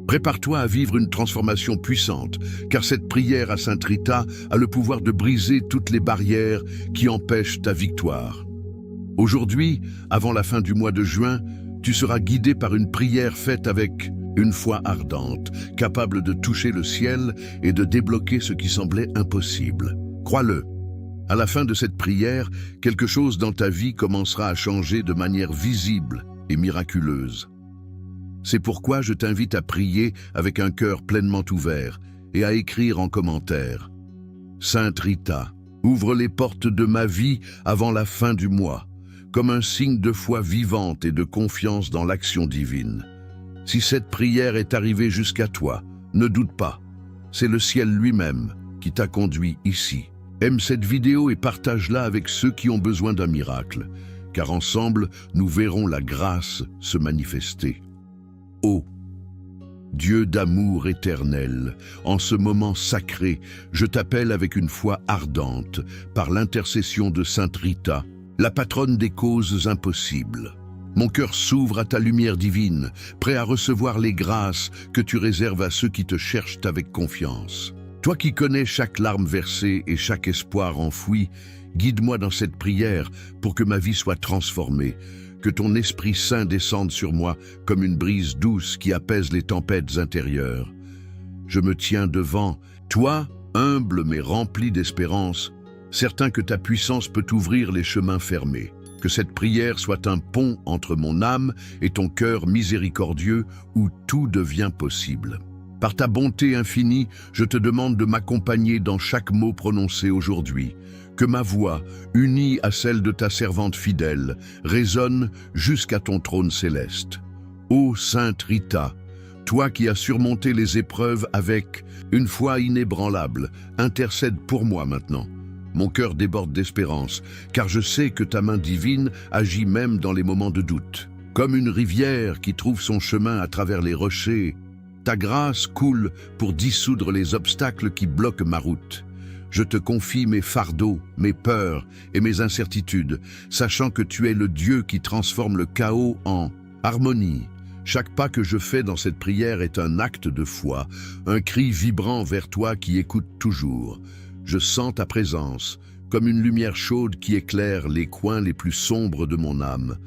Prépare-toi à vivre une transformation puissante, car cette prière à Sainte Rita a le pouvoir de briser toutes les barrières qui empêchent ta victoire. Aujourd'hui, avant la fin du mois de juin, tu seras guidé par une prière faite avec une foi ardente, capable de toucher le ciel et de débloquer ce qui semblait impossible. Crois-le. À la fin de cette prière, quelque chose dans ta vie commencera à changer de manière visible et miraculeuse. C'est pourquoi je t'invite à prier avec un cœur pleinement ouvert et à écrire en commentaire. Sainte Rita, ouvre les portes de ma vie avant la fin du mois, comme un signe de foi vivante et de confiance dans l'action divine. Si cette prière est arrivée jusqu'à toi, ne doute pas. C'est le ciel lui-même qui t'a conduit ici. Aime cette vidéo et partage-la avec ceux qui ont besoin d'un miracle, car ensemble, nous verrons la grâce se manifester. Ô Dieu d'amour éternel, en ce moment sacré, je t'appelle avec une foi ardente, par l'intercession de Sainte Rita, la patronne des causes impossibles. Mon cœur s'ouvre à ta lumière divine, prêt à recevoir les grâces que tu réserves à ceux qui te cherchent avec confiance. Toi qui connais chaque larme versée et chaque espoir enfoui, guide-moi dans cette prière pour que ma vie soit transformée, que ton Esprit Saint descende sur moi comme une brise douce qui apaise les tempêtes intérieures. Je me tiens devant toi, humble mais rempli d'espérance, certain que ta puissance peut ouvrir les chemins fermés. Que cette prière soit un pont entre mon âme et ton cœur miséricordieux où tout devient possible. Par ta bonté infinie, je te demande de m'accompagner dans chaque mot prononcé aujourd'hui. Que ma voix, unie à celle de ta servante fidèle, résonne jusqu'à ton trône céleste. Ô Sainte Rita, toi qui as surmonté les épreuves avec une foi inébranlable, intercède pour moi maintenant. Mon cœur déborde d'espérance, car je sais que ta main divine agit même dans les moments de doute. Comme une rivière qui trouve son chemin à travers les rochers, ta grâce coule pour dissoudre les obstacles qui bloquent ma route. Je te confie mes fardeaux, mes peurs et mes incertitudes, sachant que tu es le Dieu qui transforme le chaos en harmonie. Chaque pas que je fais dans cette prière est un acte de foi, un cri vibrant vers toi qui écoute toujours. Je sens ta présence, comme une lumière chaude qui éclaire les coins les plus sombres de mon âme.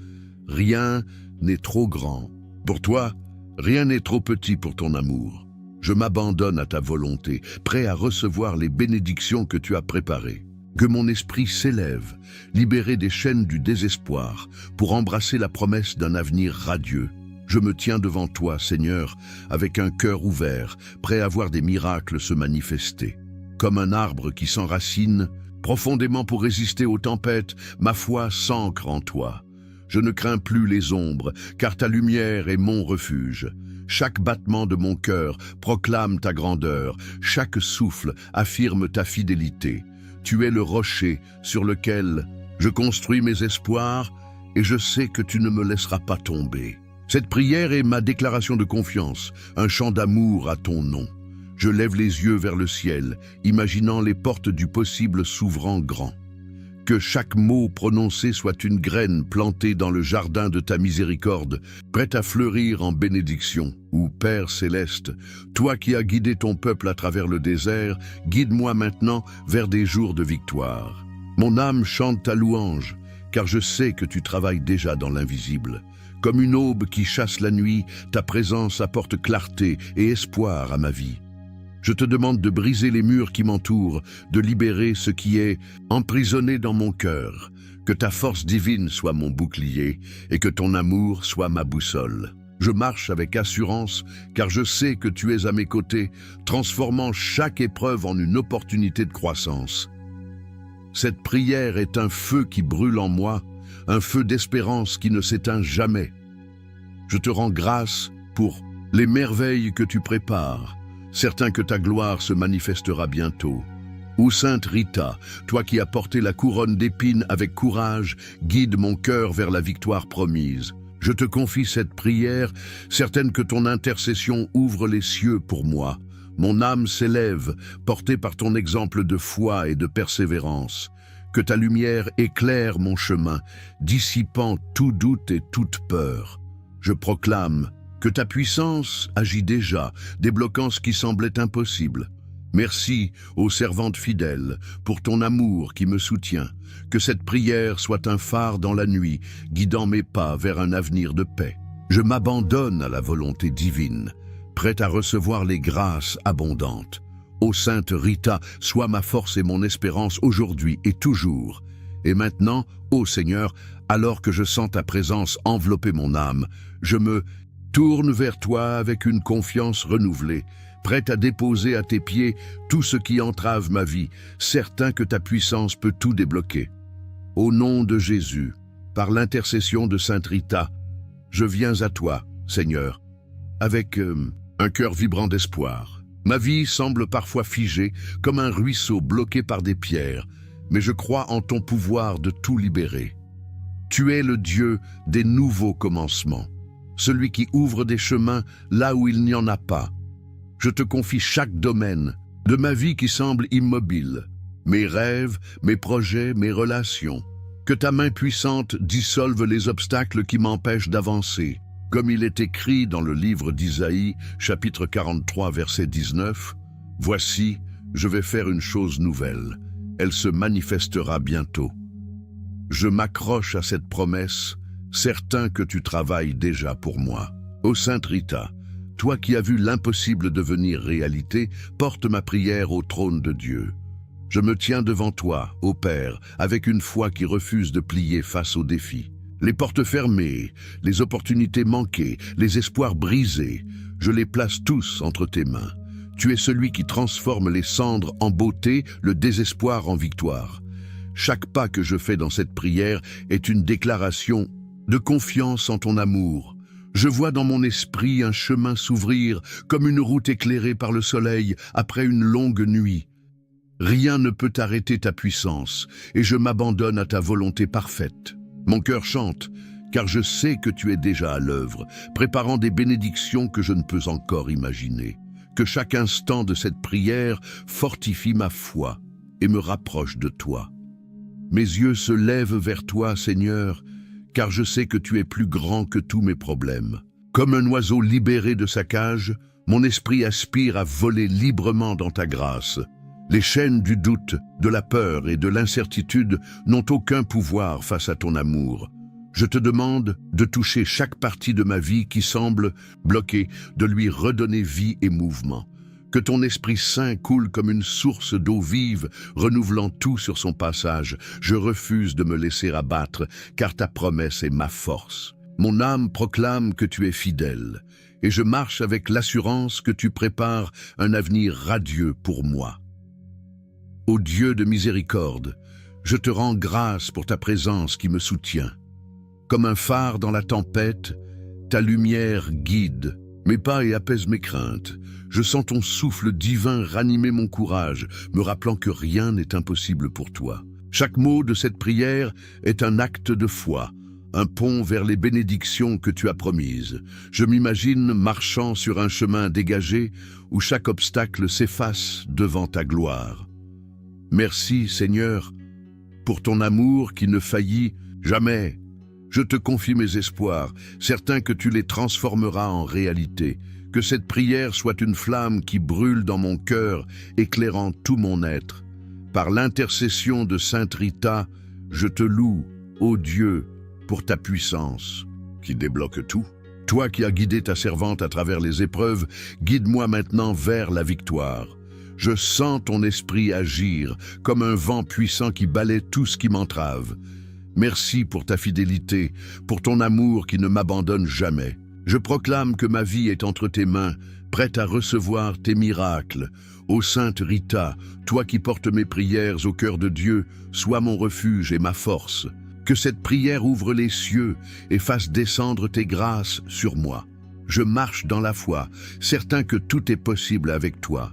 Rien n'est trop grand. Pour toi, rien n'est trop petit pour ton amour. Je m'abandonne à ta volonté, prêt à recevoir les bénédictions que tu as préparées. Que mon esprit s'élève, libéré des chaînes du désespoir, pour embrasser la promesse d'un avenir radieux. Je me tiens devant toi, Seigneur, avec un cœur ouvert, prêt à voir des miracles se manifester. Comme un arbre qui s'enracine, profondément pour résister aux tempêtes, ma foi s'ancre en toi. Je ne crains plus les ombres, car ta lumière est mon refuge. Chaque battement de mon cœur proclame ta grandeur, chaque souffle affirme ta fidélité. Tu es le rocher sur lequel je construis mes espoirs et je sais que tu ne me laisseras pas tomber. Cette prière est ma déclaration de confiance, un chant d'amour à ton nom. Je lève les yeux vers le ciel, imaginant les portes du possible s'ouvrant grand. Que chaque mot prononcé soit une graine plantée dans le jardin de ta miséricorde, prête à fleurir en bénédiction. Ou Père céleste, toi qui as guidé ton peuple à travers le désert, guide-moi maintenant vers des jours de victoire. Mon âme chante ta louange, car je sais que tu travailles déjà dans l'invisible. Comme une aube qui chasse la nuit, ta présence apporte clarté et espoir à ma vie. Je te demande de briser les murs qui m'entourent, de libérer ce qui est emprisonné dans mon cœur. Que ta force divine soit mon bouclier et que ton amour soit ma boussole. Je marche avec assurance car je sais que tu es à mes côtés, transformant chaque épreuve en une opportunité de croissance. Cette prière est un feu qui brûle en moi, un feu d'espérance qui ne s'éteint jamais. Je te rends grâce pour les merveilles que tu prépares, certain que ta gloire se manifestera bientôt. Ô Sainte Rita, toi qui as porté la couronne d'épines avec courage, guide mon cœur vers la victoire promise. Je te confie cette prière, certaine que ton intercession ouvre les cieux pour moi. Mon âme s'élève, portée par ton exemple de foi et de persévérance. Que ta lumière éclaire mon chemin, dissipant tout doute et toute peur. Je proclame que ta puissance agit déjà, débloquant ce qui semblait impossible. Merci, ô servante fidèle, pour ton amour qui me soutient. Que cette prière soit un phare dans la nuit, guidant mes pas vers un avenir de paix. Je m'abandonne à la volonté divine, prête à recevoir les grâces abondantes. Ô Sainte Rita, sois ma force et mon espérance aujourd'hui et toujours. Et maintenant, ô Seigneur, alors que je sens ta présence envelopper mon âme, je me tourne vers toi avec une confiance renouvelée, prête à déposer à tes pieds tout ce qui entrave ma vie, certain que ta puissance peut tout débloquer. Au nom de Jésus, par l'intercession de Sainte Rita, je viens à toi, Seigneur, avec un cœur vibrant d'espoir. Ma vie semble parfois figée, comme un ruisseau bloqué par des pierres, mais je crois en ton pouvoir de tout libérer. Tu es le Dieu des nouveaux commencements, celui qui ouvre des chemins là où il n'y en a pas. Je te confie chaque domaine de ma vie qui semble immobile, mes rêves, mes projets, mes relations. Que ta main puissante dissolve les obstacles qui m'empêchent d'avancer. Comme il est écrit dans le livre d'Isaïe, chapitre 43, verset 19, « Voici, je vais faire une chose nouvelle. Elle se manifestera bientôt. » Je m'accroche à cette promesse, certain que tu travailles déjà pour moi. Ô Sainte Rita, toi qui as vu l'impossible devenir réalité, porte ma prière au trône de Dieu. Je me tiens devant toi, ô Père, avec une foi qui refuse de plier face aux défis. Les portes fermées, les opportunités manquées, les espoirs brisés, je les place tous entre tes mains. Tu es celui qui transforme les cendres en beauté, le désespoir en victoire. Chaque pas que je fais dans cette prière est une déclaration de confiance en ton amour. Je vois dans mon esprit un chemin s'ouvrir comme une route éclairée par le soleil après une longue nuit. Rien ne peut arrêter ta puissance et je m'abandonne à ta volonté parfaite. Mon cœur chante, car je sais que tu es déjà à l'œuvre, préparant des bénédictions que je ne peux encore imaginer. Que chaque instant de cette prière fortifie ma foi et me rapproche de toi. Mes yeux se lèvent vers toi, Seigneur, car je sais que tu es plus grand que tous mes problèmes. Comme un oiseau libéré de sa cage, mon esprit aspire à voler librement dans ta grâce. Les chaînes du doute, de la peur et de l'incertitude n'ont aucun pouvoir face à ton amour. Je te demande de toucher chaque partie de ma vie qui semble bloquée, de lui redonner vie et mouvement. Que ton Esprit Saint coule comme une source d'eau vive, renouvelant tout sur son passage. Je refuse de me laisser abattre, car ta promesse est ma force. Mon âme proclame que tu es fidèle, et je marche avec l'assurance que tu prépares un avenir radieux pour moi. Ô Dieu de miséricorde, je te rends grâce pour ta présence qui me soutient. Comme un phare dans la tempête, ta lumière guide mes pas et apaise mes craintes. Je sens ton souffle divin ranimer mon courage, me rappelant que rien n'est impossible pour toi. Chaque mot de cette prière est un acte de foi, un pont vers les bénédictions que tu as promises. Je m'imagine marchant sur un chemin dégagé où chaque obstacle s'efface devant ta gloire. Merci, Seigneur, pour ton amour qui ne faillit jamais. Je te confie mes espoirs, certain que tu les transformeras en réalité. Que cette prière soit une flamme qui brûle dans mon cœur, éclairant tout mon être. Par l'intercession de Sainte Rita, je te loue, ô Dieu, pour ta puissance, qui débloque tout. Toi qui as guidé ta servante à travers les épreuves, guide-moi maintenant vers la victoire. Je sens ton esprit agir, comme un vent puissant qui balaie tout ce qui m'entrave. Merci pour ta fidélité, pour ton amour qui ne m'abandonne jamais. Je proclame que ma vie est entre tes mains, prête à recevoir tes miracles. Ô Sainte Rita, toi qui portes mes prières au cœur de Dieu, sois mon refuge et ma force. Que cette prière ouvre les cieux et fasse descendre tes grâces sur moi. Je marche dans la foi, certain que tout est possible avec toi.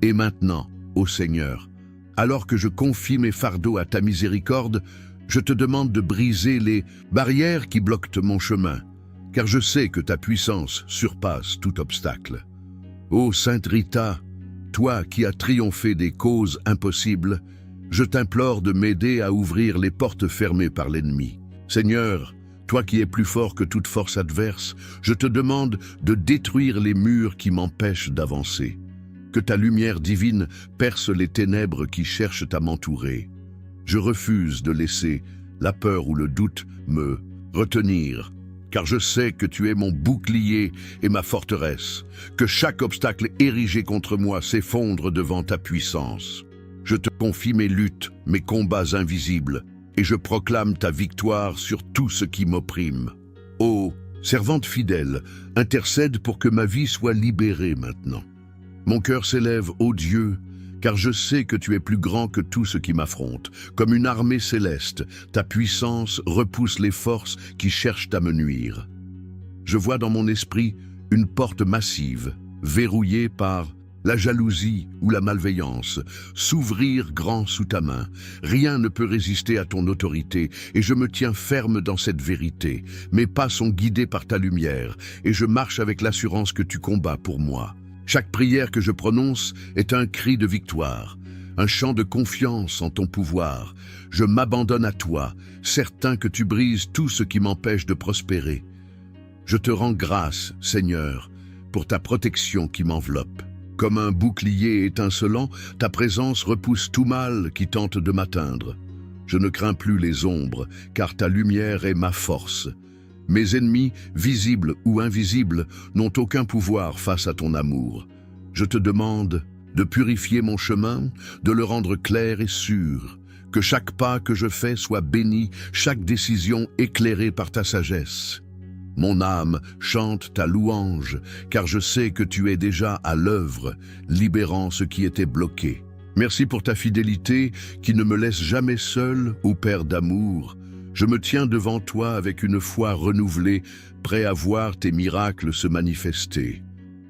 Et maintenant, ô Seigneur, alors que je confie mes fardeaux à ta miséricorde, je te demande de briser les barrières qui bloquent mon chemin, car je sais que ta puissance surpasse tout obstacle. Ô Sainte Rita, toi qui as triomphé des causes impossibles, je t'implore de m'aider à ouvrir les portes fermées par l'ennemi. Seigneur, Toi qui es plus fort que toute force adverse, je te demande de détruire les murs qui m'empêchent d'avancer. Que ta lumière divine perce les ténèbres qui cherchent à m'entourer. Je refuse de laisser la peur ou le doute me retenir, car je sais que tu es mon bouclier et ma forteresse, que chaque obstacle érigé contre moi s'effondre devant ta puissance. Je te confie mes luttes, mes combats invisibles, et je proclame ta victoire sur tout ce qui m'opprime. Ô servante fidèle, intercède pour que ma vie soit libérée maintenant. Mon cœur s'élève, ô Dieu, car je sais que tu es plus grand que tout ce qui m'affronte. Comme une armée céleste, ta puissance repousse les forces qui cherchent à me nuire. Je vois dans mon esprit une porte massive, verrouillée par la jalousie ou la malveillance, s'ouvrir grand sous ta main. Rien ne peut résister à ton autorité, et je me tiens ferme dans cette vérité. Mes pas sont guidés par ta lumière, et je marche avec l'assurance que tu combats pour moi. Chaque prière que je prononce est un cri de victoire, un chant de confiance en ton pouvoir. Je m'abandonne à toi, certain que tu brises tout ce qui m'empêche de prospérer. Je te rends grâce, Seigneur, pour ta protection qui m'enveloppe. Comme un bouclier étincelant, ta présence repousse tout mal qui tente de m'atteindre. Je ne crains plus les ombres, car ta lumière est ma force. Mes ennemis, visibles ou invisibles, n'ont aucun pouvoir face à ton amour. Je te demande de purifier mon chemin, de le rendre clair et sûr, que chaque pas que je fais soit béni, chaque décision éclairée par ta sagesse. Mon âme chante ta louange, car je sais que tu es déjà à l'œuvre, libérant ce qui était bloqué. Merci pour ta fidélité qui ne me laisse jamais seul, ô Père d'amour. Je me tiens devant toi avec une foi renouvelée, prêt à voir tes miracles se manifester.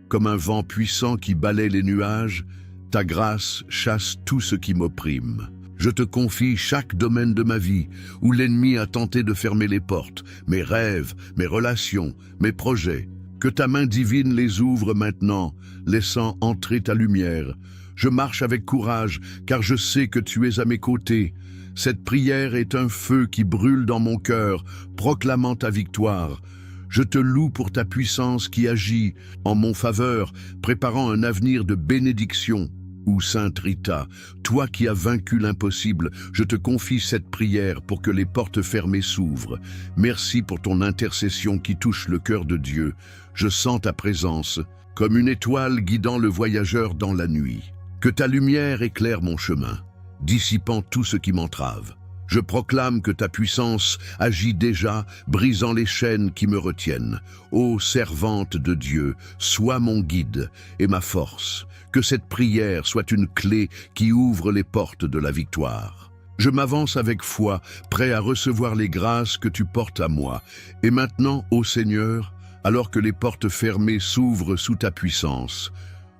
Comme un vent puissant qui balaie les nuages, ta grâce chasse tout ce qui m'opprime. Je te confie chaque domaine de ma vie où l'ennemi a tenté de fermer les portes, mes rêves, mes relations, mes projets. Que ta main divine les ouvre maintenant, laissant entrer ta lumière. Je marche avec courage, car je sais que tu es à mes côtés. Cette prière est un feu qui brûle dans mon cœur, proclamant ta victoire. Je te loue pour ta puissance qui agit en mon faveur, préparant un avenir de bénédiction. Ô Sainte Rita, toi qui as vaincu l'impossible, je te confie cette prière pour que les portes fermées s'ouvrent. Merci pour ton intercession qui touche le cœur de Dieu. Je sens ta présence, comme une étoile guidant le voyageur dans la nuit. Que ta lumière éclaire mon chemin, dissipant tout ce qui m'entrave. Je proclame que ta puissance agit déjà, brisant les chaînes qui me retiennent. Ô servante de Dieu, sois mon guide et ma force. Que cette prière soit une clé qui ouvre les portes de la victoire. Je m'avance avec foi, prêt à recevoir les grâces que tu portes à moi. Et maintenant, ô Seigneur, alors que les portes fermées s'ouvrent sous ta puissance,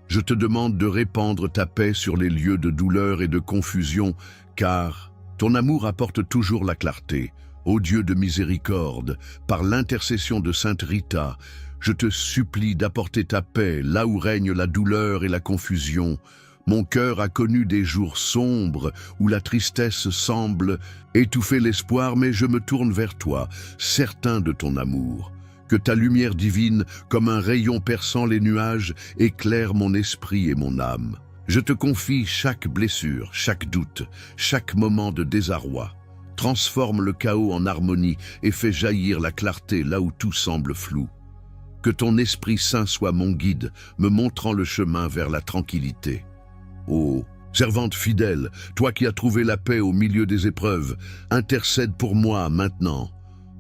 je te demande de répandre ta paix sur les lieux de douleur et de confusion, car ton amour apporte toujours la clarté. Ô Dieu de miséricorde, par l'intercession de Sainte Rita, je te supplie d'apporter ta paix là où règne la douleur et la confusion. Mon cœur a connu des jours sombres où la tristesse semble étouffer l'espoir, mais je me tourne vers toi, certain de ton amour. Que ta lumière divine, comme un rayon perçant les nuages, éclaire mon esprit et mon âme. Je te confie chaque blessure, chaque doute, chaque moment de désarroi. Transforme le chaos en harmonie et fais jaillir la clarté là où tout semble flou. Que ton Esprit Saint soit mon guide, me montrant le chemin vers la tranquillité. Ô servante fidèle, toi qui as trouvé la paix au milieu des épreuves, intercède pour moi maintenant.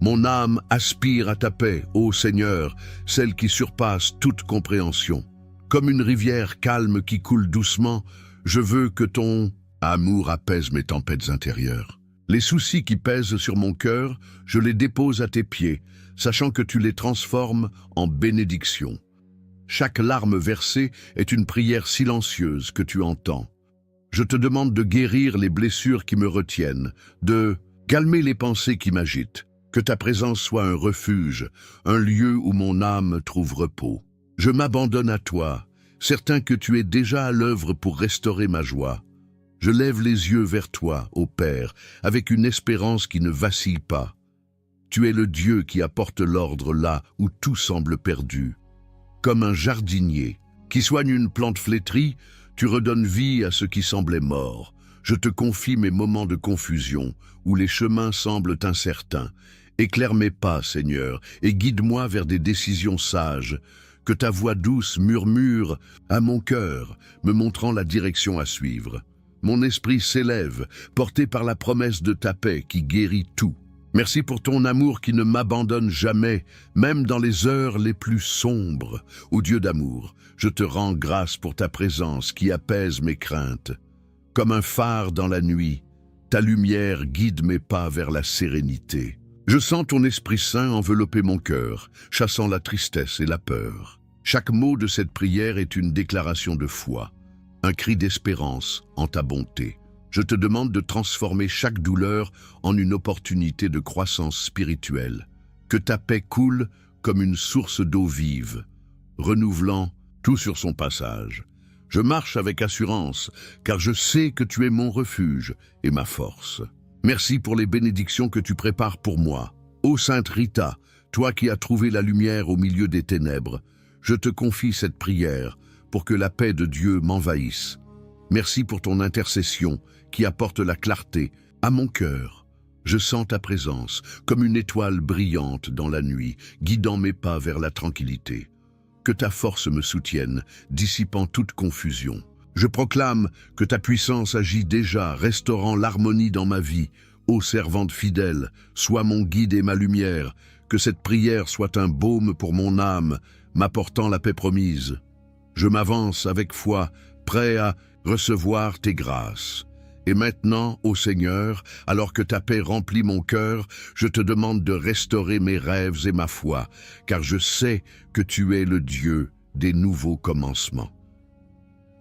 Mon âme aspire à ta paix, ô Seigneur, celle qui surpasse toute compréhension. Comme une rivière calme qui coule doucement, je veux que ton amour apaise mes tempêtes intérieures. Les soucis qui pèsent sur mon cœur, je les dépose à tes pieds, sachant que tu les transformes en bénédiction. Chaque larme versée est une prière silencieuse que tu entends. Je te demande de guérir les blessures qui me retiennent, de calmer les pensées qui m'agitent. Que ta présence soit un refuge, un lieu où mon âme trouve repos. Je m'abandonne à toi, certain que tu es déjà à l'œuvre pour restaurer ma joie. Je lève les yeux vers toi, ô Père, avec une espérance qui ne vacille pas. Tu es le Dieu qui apporte l'ordre là où tout semble perdu. Comme un jardinier qui soigne une plante flétrie, tu redonnes vie à ce qui semblait mort. Je te confie mes moments de confusion, où les chemins semblent incertains. Éclaire mes pas, Seigneur, et guide-moi vers des décisions sages. Que ta voix douce murmure à mon cœur, me montrant la direction à suivre. Mon esprit s'élève, porté par la promesse de ta paix qui guérit tout. Merci pour ton amour qui ne m'abandonne jamais, même dans les heures les plus sombres. Ô Dieu d'amour, je te rends grâce pour ta présence qui apaise mes craintes. Comme un phare dans la nuit, ta lumière guide mes pas vers la sérénité. Je sens ton Esprit Saint envelopper mon cœur, chassant la tristesse et la peur. Chaque mot de cette prière est une déclaration de foi, un cri d'espérance en ta bonté. Je te demande de transformer chaque douleur en une opportunité de croissance spirituelle. Que ta paix coule comme une source d'eau vive, renouvelant tout sur son passage. Je marche avec assurance, car je sais que tu es mon refuge et ma force. Merci pour les bénédictions que tu prépares pour moi. Ô Sainte Rita, toi qui as trouvé la lumière au milieu des ténèbres, je te confie cette prière pour que la paix de Dieu m'envahisse. Merci pour ton intercession qui apporte la clarté à mon cœur. Je sens ta présence comme une étoile brillante dans la nuit, guidant mes pas vers la tranquillité. Que ta force me soutienne, dissipant toute confusion. Je proclame que ta puissance agit déjà, restaurant l'harmonie dans ma vie. Ô servante fidèle, sois mon guide et ma lumière, que cette prière soit un baume pour mon âme, m'apportant la paix promise. Je m'avance avec foi, prêt à recevoir tes grâces. Et maintenant, ô Seigneur, alors que ta paix remplit mon cœur, je te demande de restaurer mes rêves et ma foi, car je sais que tu es le Dieu des nouveaux commencements.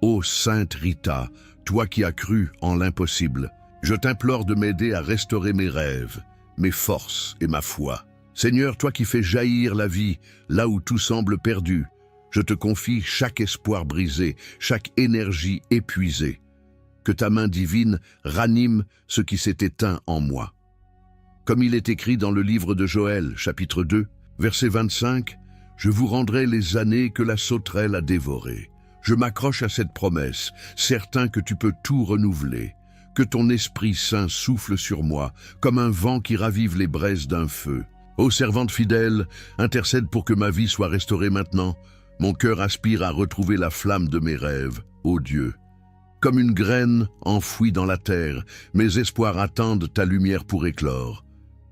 Ô Sainte Rita, toi qui as cru en l'impossible, je t'implore de m'aider à restaurer mes rêves, mes forces et ma foi. Seigneur, toi qui fais jaillir la vie là où tout semble perdu, je te confie chaque espoir brisé, chaque énergie épuisée. Que ta main divine ranime ce qui s'est éteint en moi. Comme il est écrit dans le livre de Joël, chapitre 2, verset 25, « Je vous rendrai les années que la sauterelle a dévorées. » Je m'accroche à cette promesse, certain que tu peux tout renouveler. Que ton Esprit Saint souffle sur moi, comme un vent qui ravive les braises d'un feu. Ô servante fidèle, intercède pour que ma vie soit restaurée maintenant. Mon cœur aspire à retrouver la flamme de mes rêves, ô Dieu. Comme une graine enfouie dans la terre, mes espoirs attendent ta lumière pour éclore.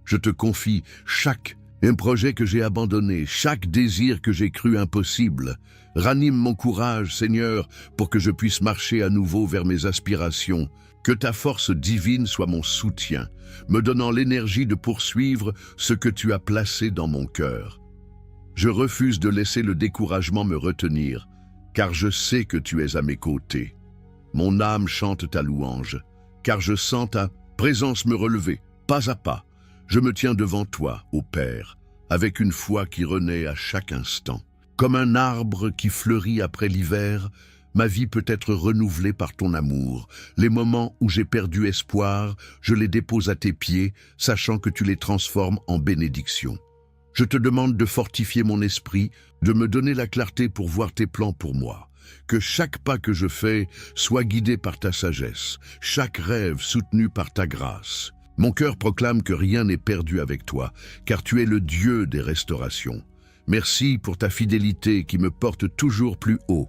Je te confie chaque projet que j'ai abandonné, chaque désir que j'ai cru impossible. Ranime mon courage, Seigneur, pour que je puisse marcher à nouveau vers mes aspirations. Que ta force divine soit mon soutien, me donnant l'énergie de poursuivre ce que tu as placé dans mon cœur. Je refuse de laisser le découragement me retenir, car je sais que tu es à mes côtés. Mon âme chante ta louange, car je sens ta présence me relever, pas à pas. Je me tiens devant toi, ô Père, avec une foi qui renaît à chaque instant. Comme un arbre qui fleurit après l'hiver, ma vie peut être renouvelée par ton amour. Les moments où j'ai perdu espoir, je les dépose à tes pieds, sachant que tu les transformes en bénédiction. Je te demande de fortifier mon esprit, de me donner la clarté pour voir tes plans pour moi. Que chaque pas que je fais soit guidé par ta sagesse, chaque rêve soutenu par ta grâce. Mon cœur proclame que rien n'est perdu avec toi, car tu es le Dieu des restaurations. Merci pour ta fidélité qui me porte toujours plus haut.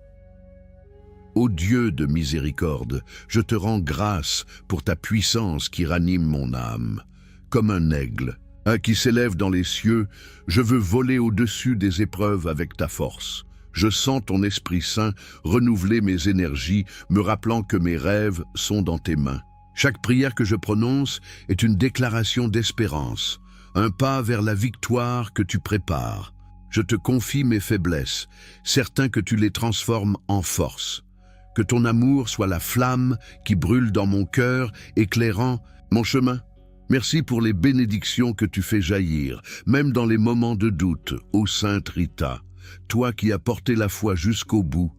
Ô Dieu de miséricorde, je te rends grâce pour ta puissance qui ranime mon âme. Comme un aigle, qui s'élève dans les cieux, je veux voler au-dessus des épreuves avec ta force. Je sens ton Esprit Saint renouveler mes énergies, me rappelant que mes rêves sont dans tes mains. Chaque prière que je prononce est une déclaration d'espérance, un pas vers la victoire que tu prépares. Je te confie mes faiblesses, certain que tu les transformes en force. Que ton amour soit la flamme qui brûle dans mon cœur, éclairant mon chemin. Merci pour les bénédictions que tu fais jaillir, même dans les moments de doute, ô Sainte Rita. Toi qui as porté la foi jusqu'au bout,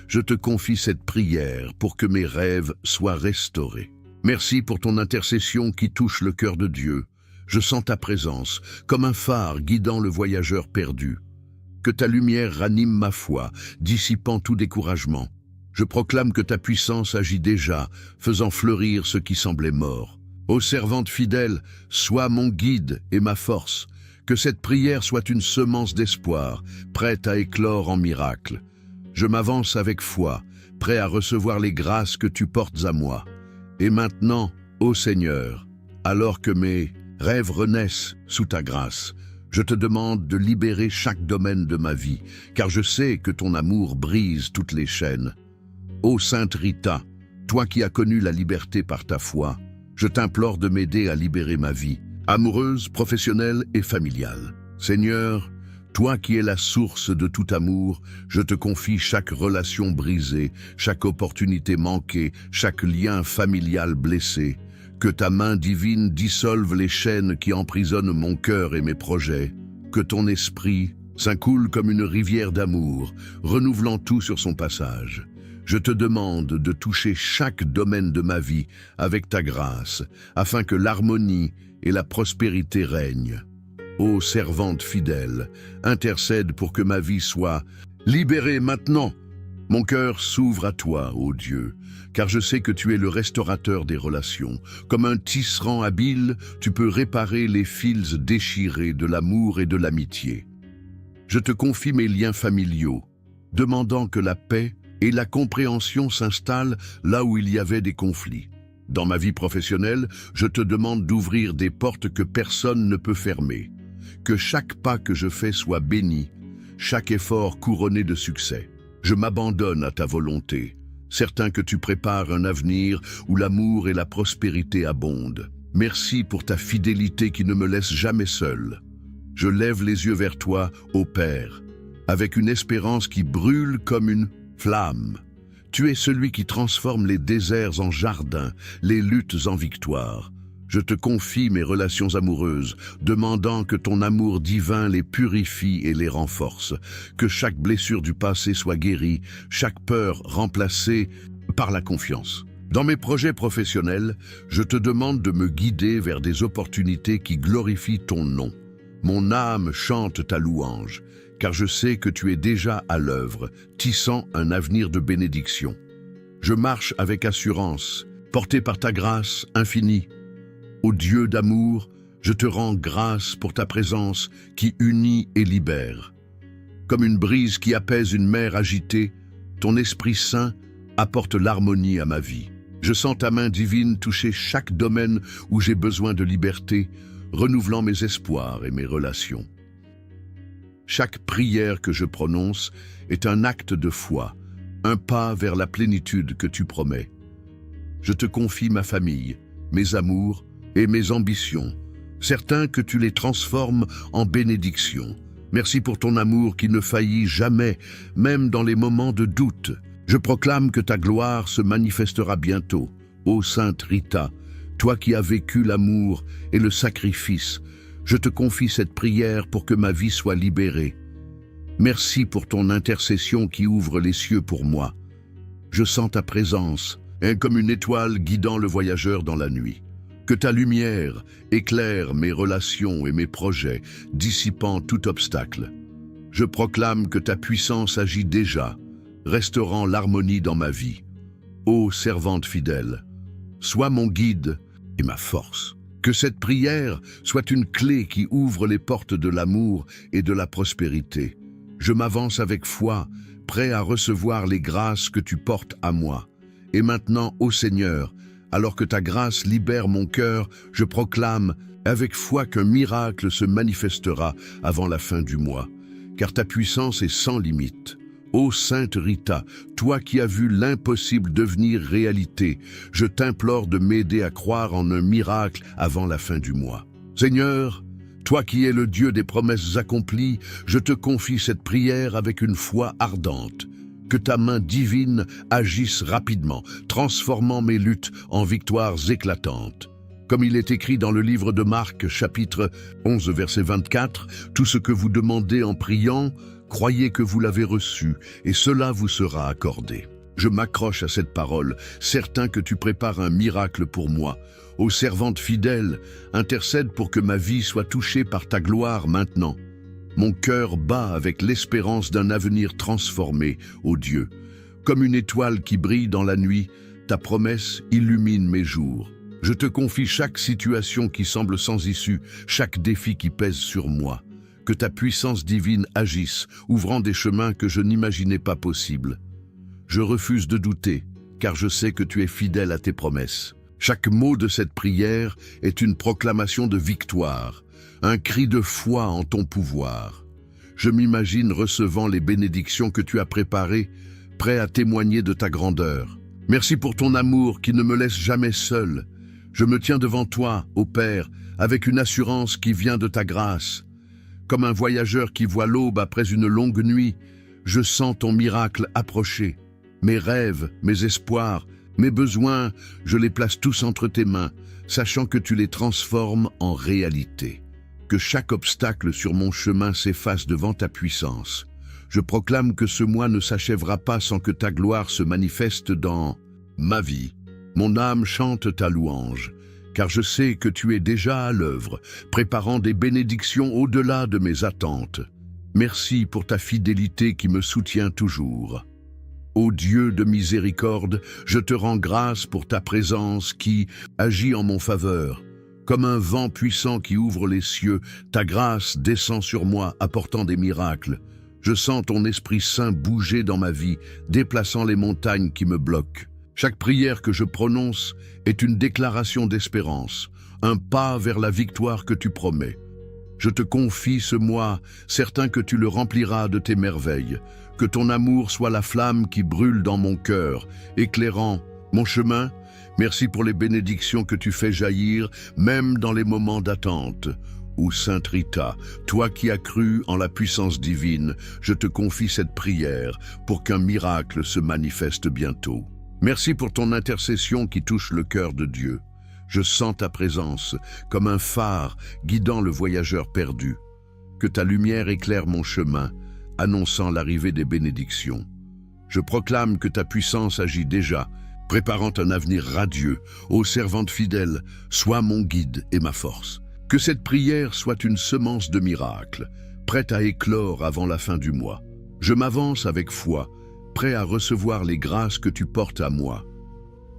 je te confie cette prière pour que mes rêves soient restaurés. Merci pour ton intercession qui touche le cœur de Dieu. Je sens ta présence, comme un phare guidant le voyageur perdu. Que ta lumière ranime ma foi, dissipant tout découragement. Je proclame que ta puissance agit déjà, faisant fleurir ce qui semblait mort. Ô servante fidèle, sois mon guide et ma force. Que cette prière soit une semence d'espoir, prête à éclore en miracle. Je m'avance avec foi, prêt à recevoir les grâces que tu portes à moi. Et maintenant, ô Seigneur, alors que mes rêves renaissent sous ta grâce, je te demande de libérer chaque domaine de ma vie, car je sais que ton amour brise toutes les chaînes. Ô Sainte Rita, toi qui as connu la liberté par ta foi, je t'implore de m'aider à libérer ma vie, amoureuse, professionnelle et familiale. Seigneur, toi qui es la source de tout amour, je te confie chaque relation brisée, chaque opportunité manquée, chaque lien familial blessé. Que ta main divine dissolve les chaînes qui emprisonnent mon cœur et mes projets. Que ton esprit s'incoule comme une rivière d'amour, renouvelant tout sur son passage. Je te demande de toucher chaque domaine de ma vie avec ta grâce, afin que l'harmonie et la prospérité règnent. Ô servante fidèle, intercède pour que ma vie soit libérée maintenant. Mon cœur s'ouvre à toi, ô Dieu, car je sais que tu es le restaurateur des relations. Comme un tisserand habile, tu peux réparer les fils déchirés de l'amour et de l'amitié. Je te confie mes liens familiaux, demandant que la paix et la compréhension s'installent là où il y avait des conflits. Dans ma vie professionnelle, je te demande d'ouvrir des portes que personne ne peut fermer. Que chaque pas que je fais soit béni, chaque effort couronné de succès. Je m'abandonne à ta volonté, certain que tu prépares un avenir où l'amour et la prospérité abondent. Merci pour ta fidélité qui ne me laisse jamais seul. Je lève les yeux vers toi, ô Père, avec une espérance qui brûle comme une flamme. Tu es celui qui transforme les déserts en jardins, les luttes en victoires. Je te confie mes relations amoureuses, demandant que ton amour divin les purifie et les renforce, que chaque blessure du passé soit guérie, chaque peur remplacée par la confiance. Dans mes projets professionnels, je te demande de me guider vers des opportunités qui glorifient ton nom. Mon âme chante ta louange, car je sais que tu es déjà à l'œuvre, tissant un avenir de bénédiction. Je marche avec assurance, porté par ta grâce infinie. Ô Dieu d'amour, je te rends grâce pour ta présence qui unit et libère. Comme une brise qui apaise une mer agitée, ton Esprit Saint apporte l'harmonie à ma vie. Je sens ta main divine toucher chaque domaine où j'ai besoin de liberté, renouvelant mes espoirs et mes relations. Chaque prière que je prononce est un acte de foi, un pas vers la plénitude que tu promets. Je te confie ma famille, mes amours et mes ambitions, certain que tu les transformes en bénédictions. Merci pour ton amour qui ne faillit jamais, même dans les moments de doute. Je proclame que ta gloire se manifestera bientôt. Ô Sainte Rita, toi qui as vécu l'amour et le sacrifice, je te confie cette prière pour que ma vie soit libérée. Merci pour ton intercession qui ouvre les cieux pour moi. Je sens ta présence, comme une étoile guidant le voyageur dans la nuit. Que ta lumière éclaire mes relations et mes projets, dissipant tout obstacle. Je proclame que ta puissance agit déjà, restaurant l'harmonie dans ma vie. Ô servante fidèle, sois mon guide et ma force. Que cette prière soit une clé qui ouvre les portes de l'amour et de la prospérité. Je m'avance avec foi, prêt à recevoir les grâces que tu portes à moi. Et maintenant, ô Seigneur, alors que ta grâce libère mon cœur, je proclame avec foi qu'un miracle se manifestera avant la fin du mois, car ta puissance est sans limite. Ô Sainte Rita, toi qui as vu l'impossible devenir réalité, je t'implore de m'aider à croire en un miracle avant la fin du mois. Seigneur, toi qui es le Dieu des promesses accomplies, je te confie cette prière avec une foi ardente. Que ta main divine agisse rapidement, transformant mes luttes en victoires éclatantes. Comme il est écrit dans le livre de Marc, chapitre 11, verset 24, « Tout ce que vous demandez en priant, croyez que vous l'avez reçu, et cela vous sera accordé. » Je m'accroche à cette parole, certain que tu prépares un miracle pour moi. Ô servante fidèle, intercède pour que ma vie soit touchée par ta gloire maintenant. Mon cœur bat avec l'espérance d'un avenir transformé, ô Dieu. Comme une étoile qui brille dans la nuit, ta promesse illumine mes jours. Je te confie chaque situation qui semble sans issue, chaque défi qui pèse sur moi. Que ta puissance divine agisse, ouvrant des chemins que je n'imaginais pas possibles. Je refuse de douter, car je sais que tu es fidèle à tes promesses. Chaque mot de cette prière est une proclamation de victoire, un cri de foi en ton pouvoir. Je m'imagine recevant les bénédictions que tu as préparées, prêt à témoigner de ta grandeur. Merci pour ton amour qui ne me laisse jamais seul. Je me tiens devant toi, ô Père, avec une assurance qui vient de ta grâce. Comme un voyageur qui voit l'aube après une longue nuit, je sens ton miracle approcher. Mes rêves, mes espoirs, mes besoins, je les place tous entre tes mains, sachant que tu les transformes en réalité. Que chaque obstacle sur mon chemin s'efface devant ta puissance. Je proclame que ce mois ne s'achèvera pas sans que ta gloire se manifeste dans ma vie. Mon âme chante ta louange, car je sais que tu es déjà à l'œuvre, préparant des bénédictions au-delà de mes attentes. Merci pour ta fidélité qui me soutient toujours. Ô Dieu de miséricorde, je te rends grâce pour ta présence qui agit en mon faveur. Comme un vent puissant qui ouvre les cieux, ta grâce descend sur moi, apportant des miracles. Je sens ton Esprit Saint bouger dans ma vie, déplaçant les montagnes qui me bloquent. Chaque prière que je prononce est une déclaration d'espérance, un pas vers la victoire que tu promets. Je te confie ce mois, certain que tu le rempliras de tes merveilles. Que ton amour soit la flamme qui brûle dans mon cœur, éclairant mon chemin. Merci pour les bénédictions que tu fais jaillir, même dans les moments d'attente. Ô Sainte Rita, toi qui as cru en la puissance divine, je te confie cette prière pour qu'un miracle se manifeste bientôt. Merci pour ton intercession qui touche le cœur de Dieu. Je sens ta présence comme un phare guidant le voyageur perdu. Que ta lumière éclaire mon chemin, annonçant l'arrivée des bénédictions. Je proclame que ta puissance agit déjà, préparant un avenir radieux. Ô servante fidèle, sois mon guide et ma force. Que cette prière soit une semence de miracle, prête à éclore avant la fin du mois. Je m'avance avec foi, prêt à recevoir les grâces que tu portes à moi.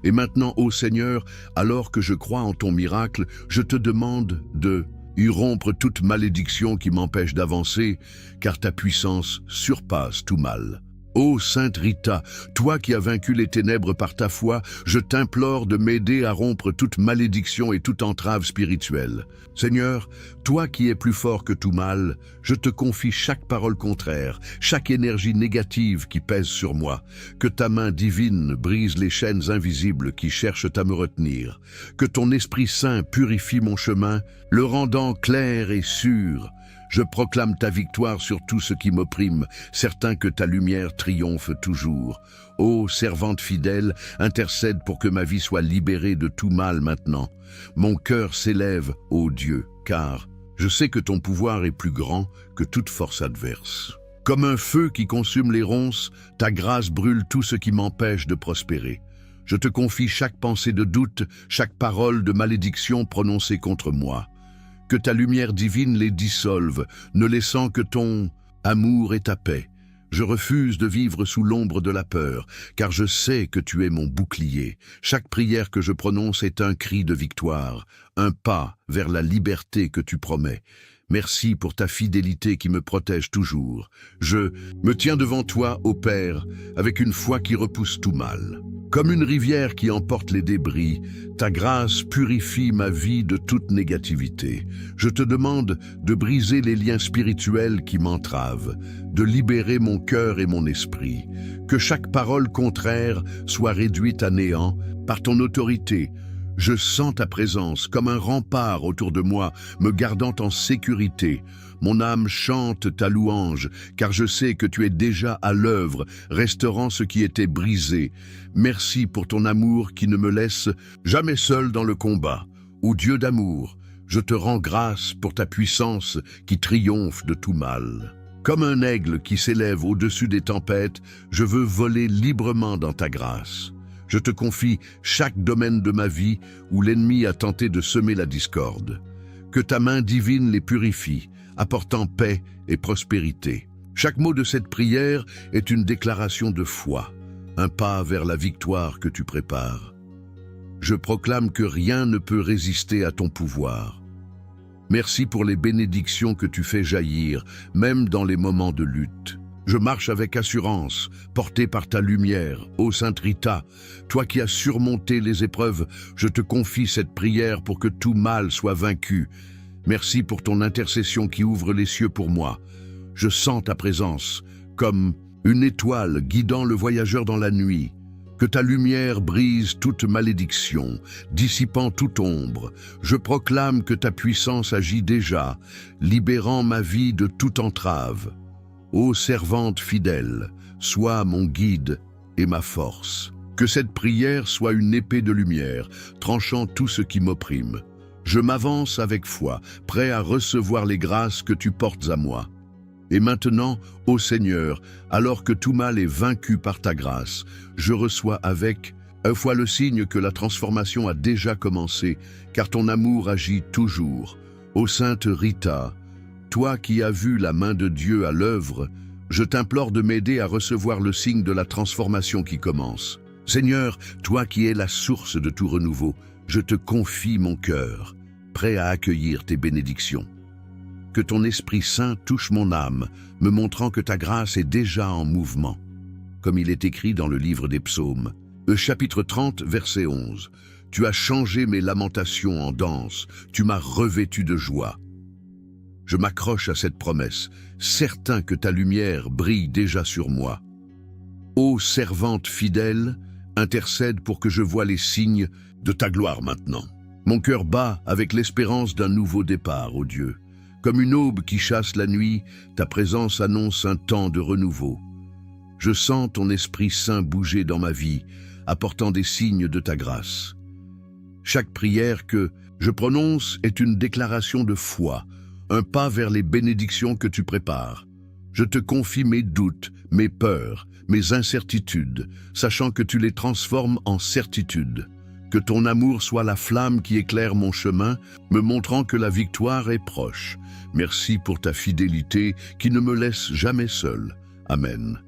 Et maintenant, ô Seigneur, alors que je crois en ton miracle, je te demande de rompre toute malédiction qui m'empêche d'avancer, car ta puissance surpasse tout mal. Ô Sainte Rita, toi qui as vaincu les ténèbres par ta foi, je t'implore de m'aider à rompre toute malédiction et toute entrave spirituelle. Seigneur, toi qui es plus fort que tout mal, je te confie chaque parole contraire, chaque énergie négative qui pèse sur moi. Que ta main divine brise les chaînes invisibles qui cherchent à me retenir. Que ton Esprit Saint purifie mon chemin, le rendant clair et sûr. Je proclame ta victoire sur tout ce qui m'opprime, certain que ta lumière triomphe toujours. Ô servante fidèle, intercède pour que ma vie soit libérée de tout mal maintenant. Mon cœur s'élève, ô Dieu, car je sais que ton pouvoir est plus grand que toute force adverse. Comme un feu qui consume les ronces, ta grâce brûle tout ce qui m'empêche de prospérer. Je te confie chaque pensée de doute, chaque parole de malédiction prononcée contre moi. Que ta lumière divine les dissolve, ne laissant que ton amour et ta paix. Je refuse de vivre sous l'ombre de la peur, car je sais que tu es mon bouclier. Chaque prière que je prononce est un cri de victoire, un pas vers la liberté que tu promets. Merci pour ta fidélité qui me protège toujours. Je me tiens devant toi, ô Père, avec une foi qui repousse tout mal. Comme une rivière qui emporte les débris, ta grâce purifie ma vie de toute négativité. Je te demande de briser les liens spirituels qui m'entravent, de libérer mon cœur et mon esprit. Que chaque parole contraire soit réduite à néant par ton autorité. Je sens ta présence comme un rempart autour de moi, me gardant en sécurité. Mon âme chante ta louange, car je sais que tu es déjà à l'œuvre, restaurant ce qui était brisé. Merci pour ton amour qui ne me laisse jamais seul dans le combat. Ô Dieu d'amour, je te rends grâce pour ta puissance qui triomphe de tout mal. Comme un aigle qui s'élève au-dessus des tempêtes, je veux voler librement dans ta grâce. Je te confie chaque domaine de ma vie où l'ennemi a tenté de semer la discorde. Que ta main divine les purifie, apportant paix et prospérité. Chaque mot de cette prière est une déclaration de foi, un pas vers la victoire que tu prépares. Je proclame que rien ne peut résister à ton pouvoir. Merci pour les bénédictions que tu fais jaillir, même dans les moments de lutte. Je marche avec assurance, porté par ta lumière, ô Sainte Rita. Toi qui as surmonté les épreuves, je te confie cette prière pour que tout mal soit vaincu. Merci pour ton intercession qui ouvre les cieux pour moi. Je sens ta présence, comme une étoile guidant le voyageur dans la nuit. Que ta lumière brise toute malédiction, dissipant toute ombre. Je proclame que ta puissance agit déjà, libérant ma vie de toute entrave. Ô servante fidèle, sois mon guide et ma force. Que cette prière soit une épée de lumière, tranchant tout ce qui m'opprime. Je m'avance avec foi, prêt à recevoir les grâces que tu portes à moi. Et maintenant, ô Seigneur, alors que tout mal est vaincu par ta grâce, je reçois avec foi le signe que la transformation a déjà commencé, car ton amour agit toujours. Ô Sainte Rita, toi qui as vu la main de Dieu à l'œuvre, je t'implore de m'aider à recevoir le signe de la transformation qui commence. Seigneur, toi qui es la source de tout renouveau, je te confie mon cœur, prêt à accueillir tes bénédictions. Que ton Esprit Saint touche mon âme, me montrant que ta grâce est déjà en mouvement. Comme il est écrit dans le livre des Psaumes, chapitre 30, verset 11. Tu as changé mes lamentations en danse, tu m'as revêtu de joie. Je m'accroche à cette promesse, certain que ta lumière brille déjà sur moi. Ô servante fidèle, intercède pour que je voie les signes de ta gloire maintenant. Mon cœur bat avec l'espérance d'un nouveau départ, ô Dieu. Comme une aube qui chasse la nuit, ta présence annonce un temps de renouveau. Je sens ton Esprit Saint bouger dans ma vie, apportant des signes de ta grâce. Chaque prière que je prononce est une déclaration de foi, un pas vers les bénédictions que tu prépares. Je te confie mes doutes, mes peurs, mes incertitudes, sachant que tu les transformes en certitudes. Que ton amour soit la flamme qui éclaire mon chemin, me montrant que la victoire est proche. Merci pour ta fidélité qui ne me laisse jamais seul. Amen.